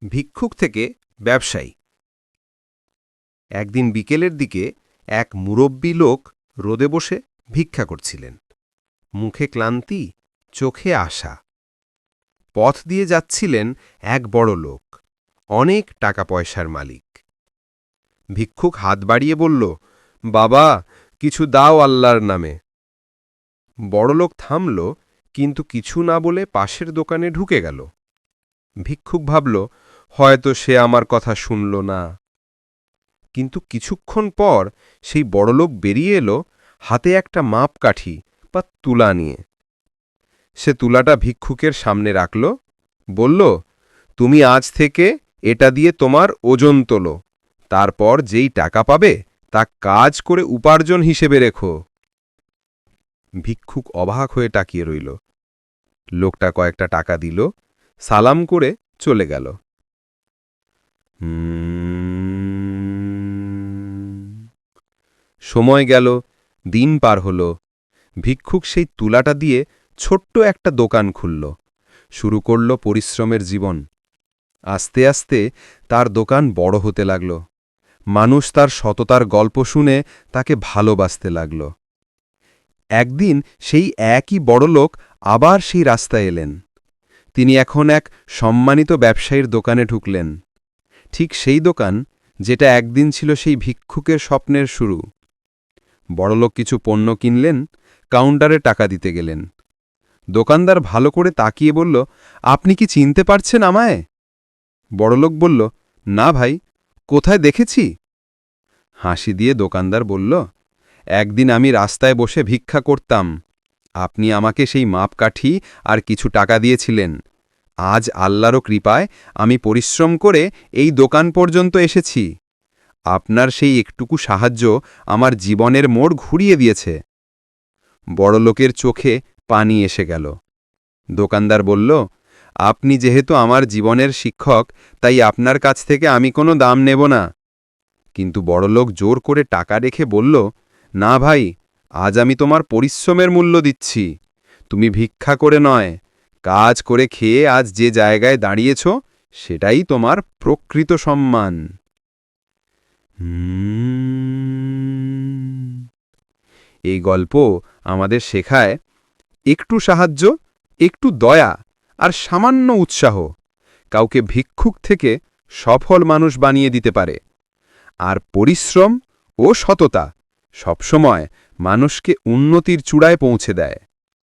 ভিক্ষুক থেকে ব্যবসায়ী। একদিন বিকেলের দিকে এক মুরব্বী লোক রোদে বসে ভিক্ষা করছিলেন। মুখে ক্লান্তি, চোখে আশা। পথ দিয়ে যাচ্ছিলেন এক বড় লোক, অনেক টাকা পয়সার মালিক। ভিক্ষুক হাত বাড়িয়ে বলল, বাবা, কিছু দাও আল্লাহর নামে। বড়লোক থামল, কিন্তু কিছু না বলে পাশের দোকানে ঢুকে গেল। ভিক্ষুক ভাবল, হয়তো সে আমার কথা শুনল না। কিন্তু কিছুক্ষণ পর সেই বড়লোক বেরিয়ে এলো, হাতে একটা মাপকাঠি বা তুলা নিয়ে। সে তুলাটা ভিক্ষুকের সামনে রাখল, বলল, তুমি আজ থেকে এটা দিয়ে তোমার ওজন তোলো, তারপর যেই টাকা পাবে তা কাজ করে উপার্জন হিসেবে রেখো। ভিক্ষুক অবাক হয়ে তাকিয়ে রইল। লোকটা কয়েকটা টাকা দিল, সালাম করে চলে গেল। সময় গেল, দিন পার হল। ভিক্ষুক সেই তুলাটা দিয়ে ছোট্ট একটা দোকান খুলল, শুরু করল পরিশ্রমের জীবন। আস্তে আস্তে তার দোকান বড় হতে লাগল। মানুষ তার সততার গল্প শুনে তাকে ভালোবাসতে লাগল। একদিন সেই একই বড়লোক আবার সেই রাস্তায় এলেন। তিনি এখন এক সম্মানিত ব্যবসায়ীর দোকানে ঢুকলেন, ঠিক সেই দোকান যেটা একদিন ছিল সেই ভিক্ষুকের স্বপ্নের শুরু। বড়লোক কিছু পণ্য কিনলেন, কাউন্টারে টাকা দিতে গেলেন। দোকানদার ভালো করে তাকিয়ে বলল, আপনি কি চিনতে পারছেন আমায়? বড়লোক বলল, না ভাই, কোথায় দেখেছি? হাসি দিয়ে দোকানদার বলল, একদিন আমি রাস্তায় বসে ভিক্ষা করতাম, আপনি আমাকে সেই মাপকাঠি আর কিছু টাকা দিয়েছিলেন। আজ আল্লাহর কৃপায় আমি পরিশ্রম করে এই দোকান পর্যন্ত এসেছি। আপনার সেই একটুকু সাহায্য আমার জীবনের মোড় ঘুরিয়ে দিয়েছে। বড়লোকের চোখে পানি এসে গেল। দোকানদার বলল, আপনি যেহেতু আমার জীবনের শিক্ষক, তাই আপনার কাছ থেকে আমি কোনো দাম নেব না। কিন্তু বড়লোক জোর করে টাকা রেখে বলল, না ভাই, আজ আমি তোমার পরিশ্রমের মূল্য দিচ্ছি। তুমি ভিক্ষা করে নয়, কাজ করে খেয়ে আজ যে জায়গায় দাঁড়িয়েছ, সেটাই তোমার প্রকৃত সম্মান। এই গল্প আমাদের শেখায়, একটু সাহায্য, একটু দয়া আর সামান্য উৎসাহ কাউকে ভিক্ষুক থেকে সফল মানুষ বানিয়ে দিতে পারে। আর পরিশ্রম ও সততা সবসময় মানুষকে উন্নতির চূড়ায় পৌঁছে দেয়।